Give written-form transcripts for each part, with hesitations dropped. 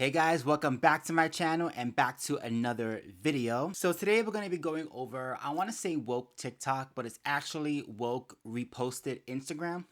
Hey guys, welcome back to my channel and back to another video. So today we're going to be going over, I want to say woke TikTok, but it's actually woke reposted Instagram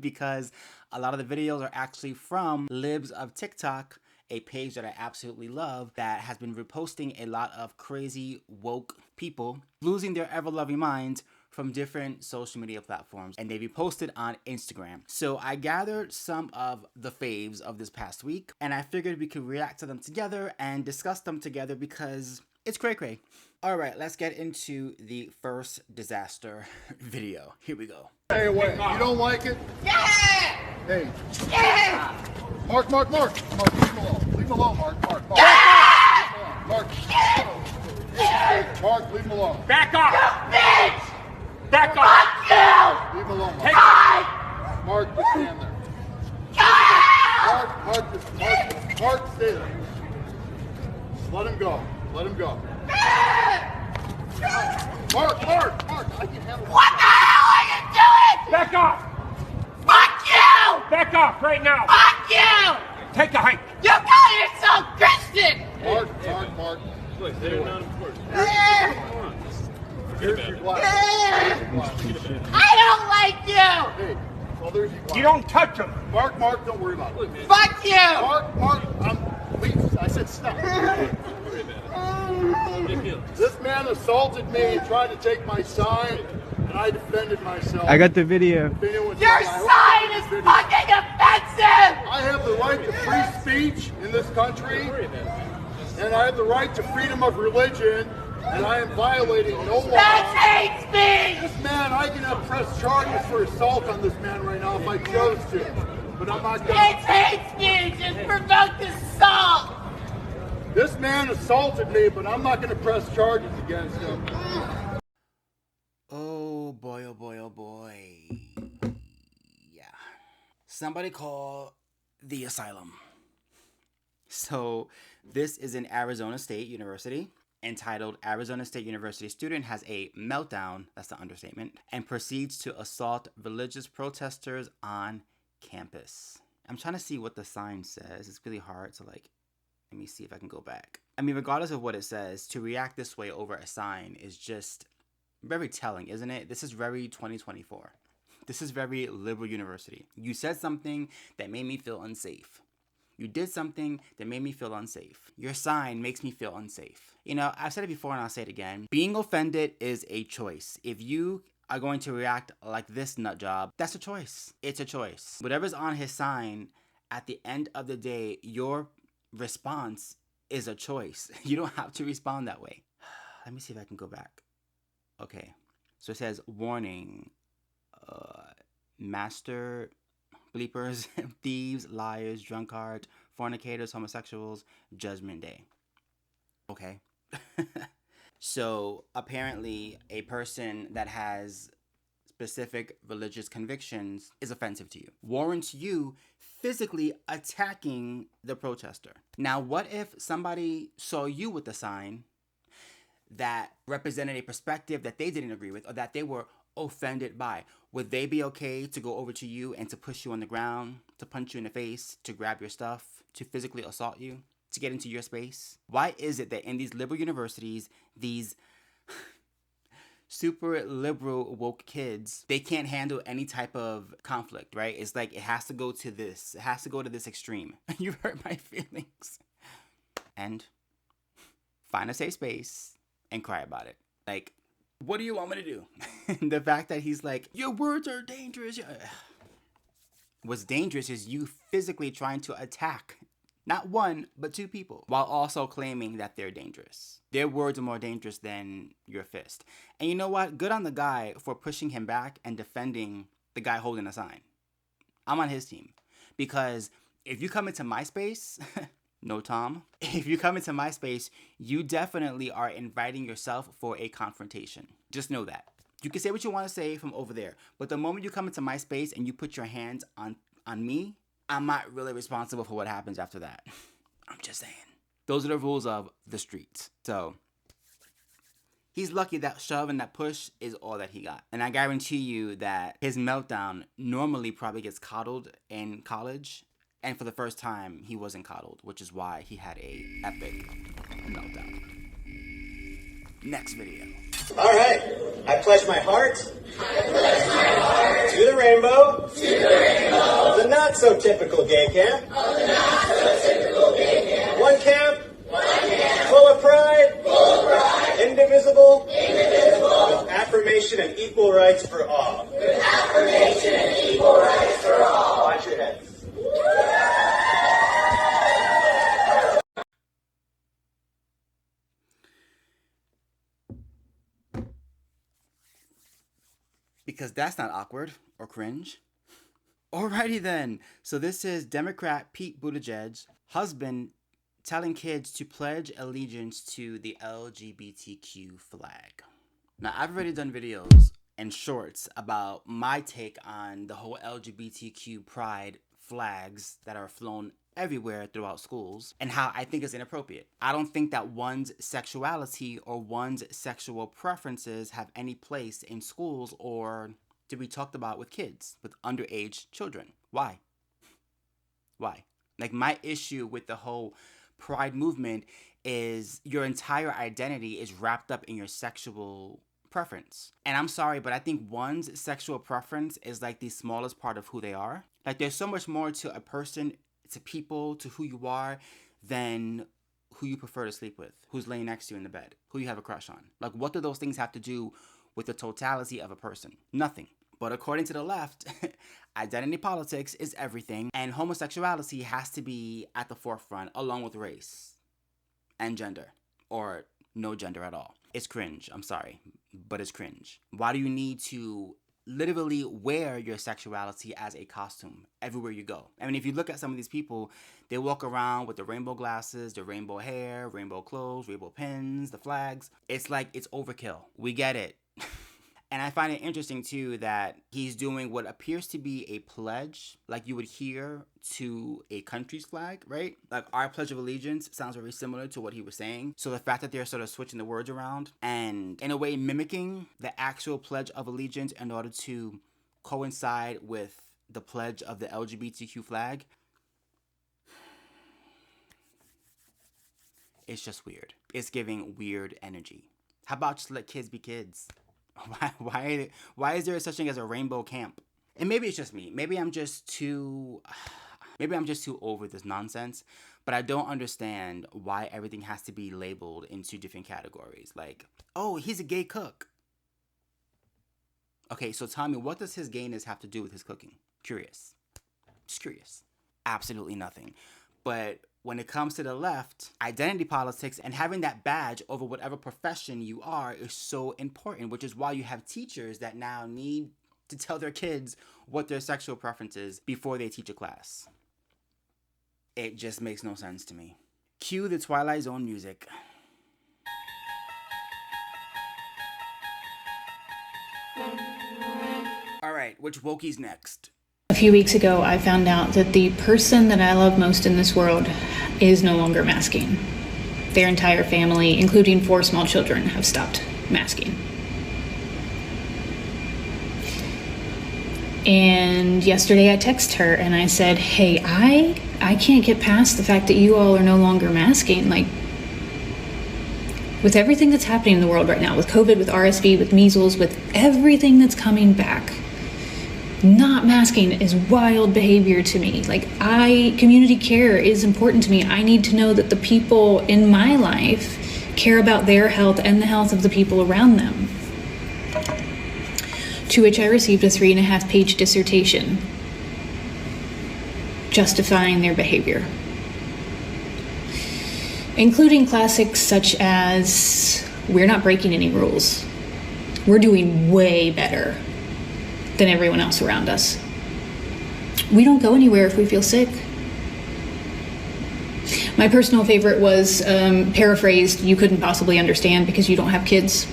because a lot of the videos are actually from Libs of TikTok, a page that I absolutely love that has been reposting a lot of crazy woke people losing their ever-loving minds from different social media platforms, and they reposted on Instagram. So I gathered some of the faves of this past week, and I figured we could react to them together and discuss them together because it's cray-cray. All right, let's get into the first disaster video. Here we go. Hey, wait, you don't like it? Yeah! Hey. Yeah! Mark, leave him alone. Leave him alone, Mark. Yeah! Mark, leave him alone. Back off! You bitch! Back off! Fuck you! Leave him alone, Hey. Mark. Mark, just stand there. Mark, stay there. Let him go. Mark, I can handle What the hell are you doing? Back off! Fuck you! Back off right now! Fuck you! Take a hike! You call yourself Christian! Mark. Look, they're not important. Here's your glass. I don't like you! Hey, well, there's your glass. You don't touch him! Mark, don't worry about it. Fuck you! Mark, please, I said stop. This man assaulted me and tried to take my sign, and I defended myself. I got the video. Your sign is fucking offensive! I have the right to free speech in this country, and I have the right to freedom of religion, and I am violating no law. That's hate speech! This man, I can have pressed charges for assault on this man right now if I chose to, but I'm not going It's hate speech! It's provoked assault! This man assaulted me, but I'm not going to press charges against him. Oh boy, oh boy, oh boy. Yeah. Somebody call the asylum. So this is in Arizona State University, entitled Arizona State University student has a meltdown, that's the understatement, and proceeds to assault religious protesters on campus. I'm trying to see what the sign says. It's really hard to let me see if I can go back. I mean, regardless of what it says, to react this way over a sign is just very telling, isn't it? This is very 2024. This is very liberal university. You said something that made me feel unsafe. You did something that made me feel unsafe. Your sign makes me feel unsafe. You know, I've said it before and I'll say it again. Being offended is a choice. If you are going to react like this nut job, that's a choice. It's a choice. Whatever's on his sign, at the end of the day, your response is a choice. You don't have to respond that way. Let me see if I can go back. Okay. So it says, warning, master bleepers, thieves, liars, drunkards, fornicators, homosexuals, judgment day. Okay. So apparently a person that has specific religious convictions is offensive to you, warrants you physically attacking the protester. Now, what if somebody saw you with a sign that represented a perspective that they didn't agree with or that they were offended by? Would they be okay to go over to you and to push you on the ground, to punch you in the face, to grab your stuff, to physically assault you, to get into your space? Why is it that in these liberal universities, these super liberal woke kids, they can't handle any type of conflict, right? It's like it has to go to this. It has to go to this extreme. You hurt my feelings. And find a safe space and cry about it. Like, what do you want me to do? The fact that he's like, your words are dangerous. What's dangerous is you physically trying to attack not one, but two people, while also claiming that they're dangerous. Their words are more dangerous than your fist. And you know what? Good on the guy for pushing him back and defending the guy holding a sign. I'm on his team. Because if you come into my space, no Tom, if you come into my space, you definitely are inviting yourself for a confrontation. Just know that. You can say what you want to say from over there, but the moment you come into my space and you put your hands on me, I'm not really responsible for what happens after that. I'm just saying. Those are the rules of the streets. So he's lucky that shove and that push is all that he got. And I guarantee you that his meltdown normally probably gets coddled in college And for the first time, he wasn't coddled, which is why he had a epic meltdown. Next video. All right. I pledge my heart. To the rainbow. Of the not so typical gay camp. One camp. Full of pride. Indivisible. With affirmation and equal rights for all. Watch your heads. Because that's not awkward or cringe. Alrighty then. So this is Democrat Pete Buttigieg's husband telling kids to pledge allegiance to the LGBTQ flag. Now, I've already done videos and shorts about my take on the whole LGBTQ pride flags that are flown everywhere throughout schools and how I think it's inappropriate. I don't think that one's sexuality or one's sexual preferences have any place in schools or to be talked about with kids, with underage children. Why? Like, my issue with the whole pride movement is your entire identity is wrapped up in your sexual preference. And I'm sorry, but I think one's sexual preference is like the smallest part of who they are. Like, there's so much more to a person, to people, to who you are, than who you prefer to sleep with, who's laying next to you in the bed, who you have a crush on. Like, what do those things have to do with the totality of a person? Nothing. But according to the left, identity politics is everything, and homosexuality has to be at the forefront along with race and gender, or no gender at all. It's cringe. I'm sorry, but it's cringe. Why do you need to literally wear your sexuality as a costume everywhere you go? I mean, if you look at some of these people, they walk around with the rainbow glasses, the rainbow hair, rainbow clothes, rainbow pins, the flags. It's like, it's overkill. We get it. And I find it interesting, too, that he's doing what appears to be a pledge, like you would hear to a country's flag, right? Like, our Pledge of Allegiance sounds very similar to what he was saying. So the fact that they're sort of switching the words around and, in a way, mimicking the actual Pledge of Allegiance in order to coincide with the pledge of the LGBTQ flag, it's just weird. It's giving weird energy. How about just let kids be kids? Why is there such thing as a rainbow camp? And maybe it's just me. Maybe I'm just too over this nonsense. But I don't understand why everything has to be labeled into different categories. Like, oh, he's a gay cook. Okay, so tell me, what does his gayness have to do with his cooking? Curious. Just curious. Absolutely nothing. But when it comes to the left, identity politics and having that badge over whatever profession you are is so important, which is why you have teachers that now need to tell their kids what their sexual preference is before they teach a class. It just makes no sense to me. Cue the Twilight Zone music. All right, which wokie's next? A few weeks ago, I found out that the person that I love most in this world is no longer masking. Their entire family, including 4 small children, have stopped masking. And yesterday I texted her and I said, hey, I can't get past the fact that you all are no longer masking. Like, with everything that's happening in the world right now, with COVID, with RSV, with measles, with everything that's coming back, not masking is wild behavior to me. Like, community care is important to me. I need to know that the people in my life care about their health and the health of the people around them. To which I received a 3.5-page dissertation justifying their behavior, including classics such as, we're not breaking any rules. We're doing way better than everyone else around us. We don't go anywhere if we feel sick. My personal favorite was paraphrased, you couldn't possibly understand because you don't have kids.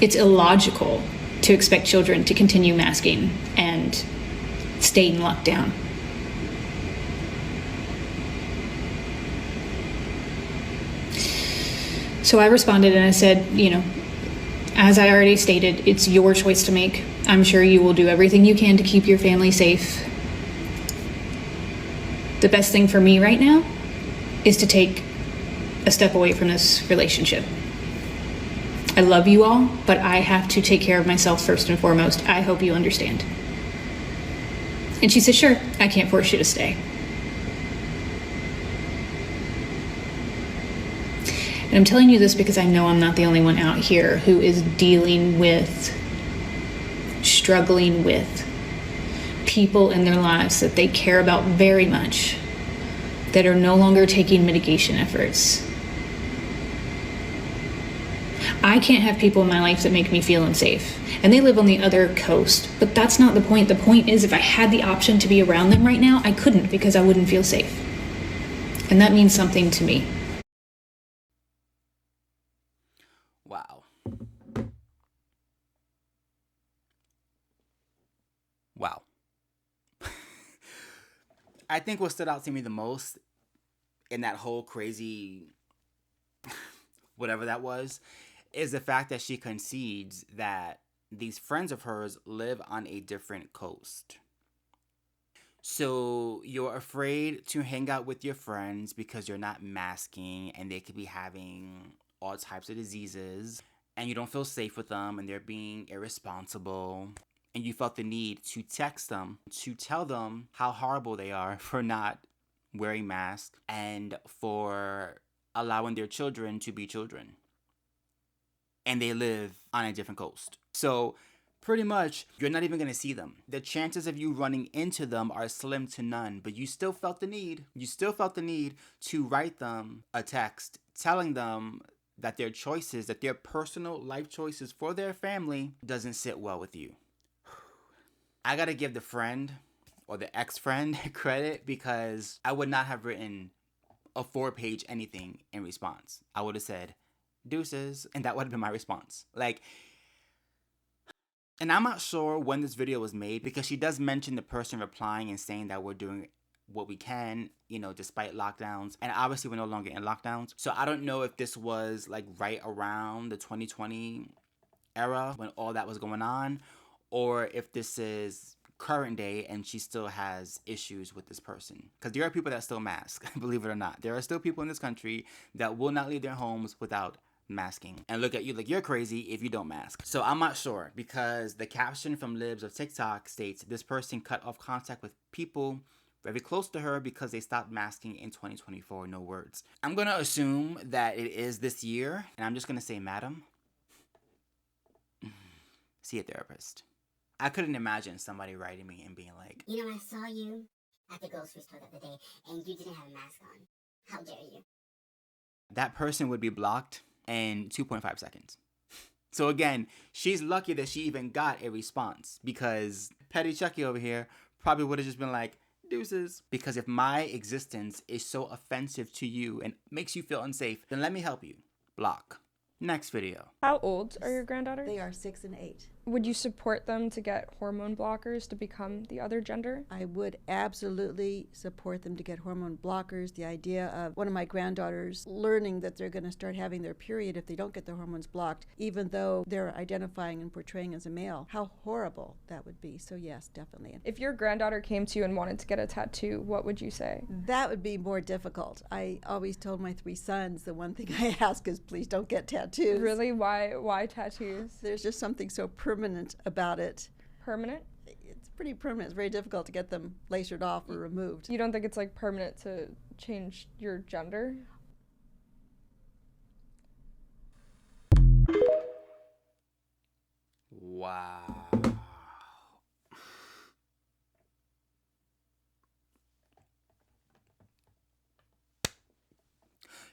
It's illogical to expect children to continue masking and stay in lockdown. So I responded and I said, as I already stated, it's your choice to make. I'm sure you will do everything you can to keep your family safe. The best thing for me right now is to take a step away from this relationship. I love you all, but I have to take care of myself first and foremost. I hope you understand. And she said, sure, I can't force you to stay. And I'm telling you this because I know I'm not the only one out here who is struggling with people in their lives that they care about very much that are no longer taking mitigation efforts. I can't have people in my life that make me feel unsafe. And they live on the other coast. But that's not the point. The point is, if I had the option to be around them right now, I couldn't because I wouldn't feel safe. And that means something to me. Wow. Wow. I think what stood out to me the most in that whole crazy whatever that was is the fact that she concedes that these friends of hers live on a different coast. So you're afraid to hang out with your friends because you're not masking and they could be having all types of diseases and you don't feel safe with them and they're being irresponsible. And you felt the need to text them to tell them how horrible they are for not wearing masks and for allowing their children to be children. And they live on a different coast. So pretty much, you're not even going to see them. The chances of you running into them are slim to none, but you still felt the need. You still felt the need to write them a text telling them that their choices, that their personal life choices for their family doesn't sit well with you. I got to give the friend or the ex-friend credit because I would not have written a 4-page anything in response. I would have said, deuces, and that would have been my response. And I'm not sure when this video was made because she does mention the person replying and saying that we're doing what we can, despite lockdowns. And obviously we're no longer in lockdowns. So I don't know if this was right around the 2020 era when all that was going on, or if this is current day and she still has issues with this person. Because there are people that still mask, believe it or not. There are still people in this country that will not leave their homes without masking and look at you like you're crazy if you don't mask. So I'm not sure because the caption from Libs of TikTok states this person cut off contact with people very close to her because they stopped masking in 2024. No words. I'm going to assume that it is this year and I'm just going to say, madam, see a therapist. I couldn't imagine somebody writing me and being like, I saw you at the grocery store the other day and you didn't have a mask on. How dare you? That person would be blocked in 2.5 seconds. So again, she's lucky that she even got a response because Petty Chucky over here probably would have just been like, deuces. Because if my existence is so offensive to you and makes you feel unsafe, then let me help you. Block. Next video. How old are your granddaughters? They are 6 and 8. Would you support them to get hormone blockers to become the other gender? I would absolutely support them to get hormone blockers. The idea of one of my granddaughters learning that they're going to start having their period if they don't get their hormones blocked, even though they're identifying and portraying as a male. How horrible that would be. So yes, definitely. If your granddaughter came to you and wanted to get a tattoo, what would you say? That would be more difficult. I always told my 3 sons the one thing I ask is please don't get tattoos. Really? Why tattoos? There's just something so permanent about it. Permanent? It's pretty permanent. It's very difficult to get them lasered off or removed. You don't think it's permanent to change your gender? Wow.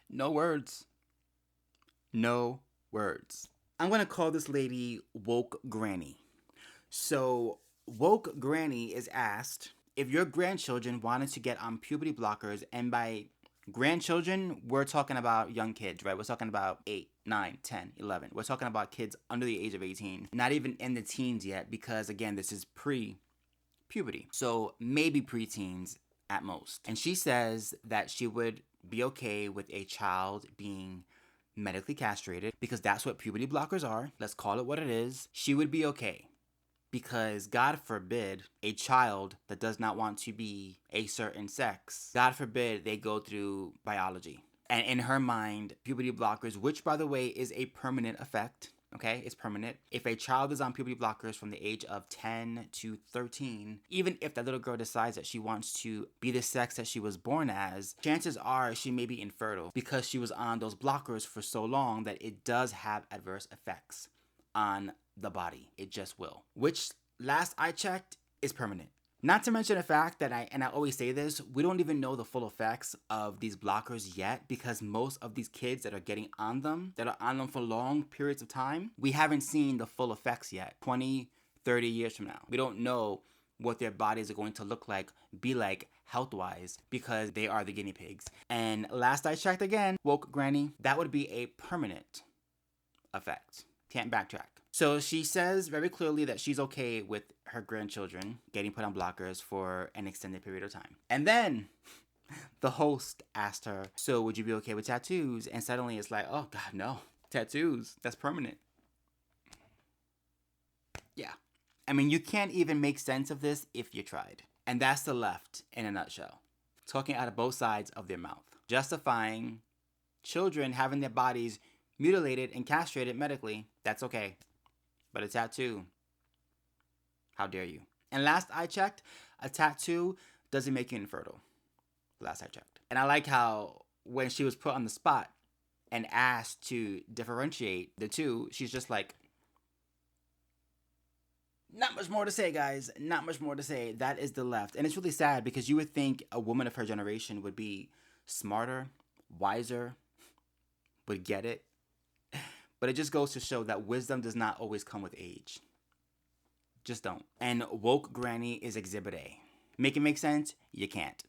No words. No words. I'm going to call this lady Woke Granny. So, Woke Granny is asked if your grandchildren wanted to get on puberty blockers, and by grandchildren, we're talking about young kids, right? We're talking about 8, 9, 10, 11. We're talking about kids under the age of 18, not even in the teens yet, because again, this is pre-puberty. So maybe preteens at most. And she says that she would be okay with a child being medically castrated because that's what puberty blockers are. Let's call it what it is. She would be okay because God forbid a child that does not want to be a certain sex, God forbid they go through biology. And in her mind, puberty blockers, which by the way is a permanent effect, okay, it's permanent. If a child is on puberty blockers from the age of 10 to 13, even if that little girl decides that she wants to be the sex that she was born as, chances are she may be infertile because she was on those blockers for so long that it does have adverse effects on the body. It just will. Which, last I checked, is permanent. Not to mention the fact that I always say this, we don't even know the full effects of these blockers yet because most of these kids that are getting on them, that are on them for long periods of time, we haven't seen the full effects yet. 20, 30 years from now. We don't know what their bodies are going to look like, be like, health-wise, because they are the guinea pigs. And last I checked again, woke granny, that would be a permanent effect. Can't backtrack. So she says very clearly that she's okay with her grandchildren getting put on blockers for an extended period of time. And then the host asked her, so would you be okay with tattoos? And suddenly it's like, oh God, no. Tattoos, that's permanent. Yeah. I mean, you can't even make sense of this if you tried. And that's the left in a nutshell. Talking out of both sides of their mouth. Justifying children having their bodies mutilated and castrated medically. That's okay. But a tattoo, how dare you? And last I checked, a tattoo doesn't make you infertile. Last I checked. And I like how when she was put on the spot and asked to differentiate the two, she's just like, not much more to say, guys. Not much more to say. That is the left. And it's really sad because you would think a woman of her generation would be smarter, wiser, would get it. But it just goes to show that wisdom does not always come with age. Just don't. And woke granny is exhibit A. Make it make sense? You can't.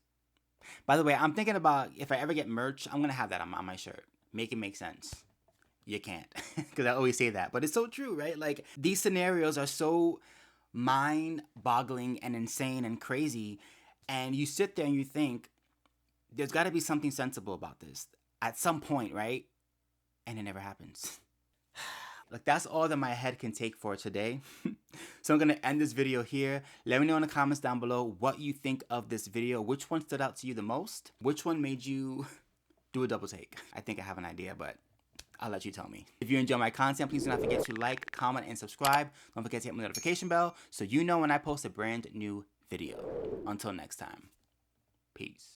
By the way, I'm thinking about if I ever get merch, I'm going to have that on my shirt. Make it make sense. You can't. Because I always say that. But it's so true, right? Like, these scenarios are so mind-boggling and insane and crazy. And you sit there and you think, there's got to be something sensible about this at some point, right? And it never happens. Like, that's all that my head can take for today. So I'm going to end this video here. Let me know in the comments down below what you think of this video. Which one stood out to you the most? Which one made you do a double take? I think I have an idea, but I'll let you tell me. If you enjoy my content, please do not forget to like, comment, and subscribe. Don't forget to hit my notification bell so you know when I post a brand new video. Until next time, peace.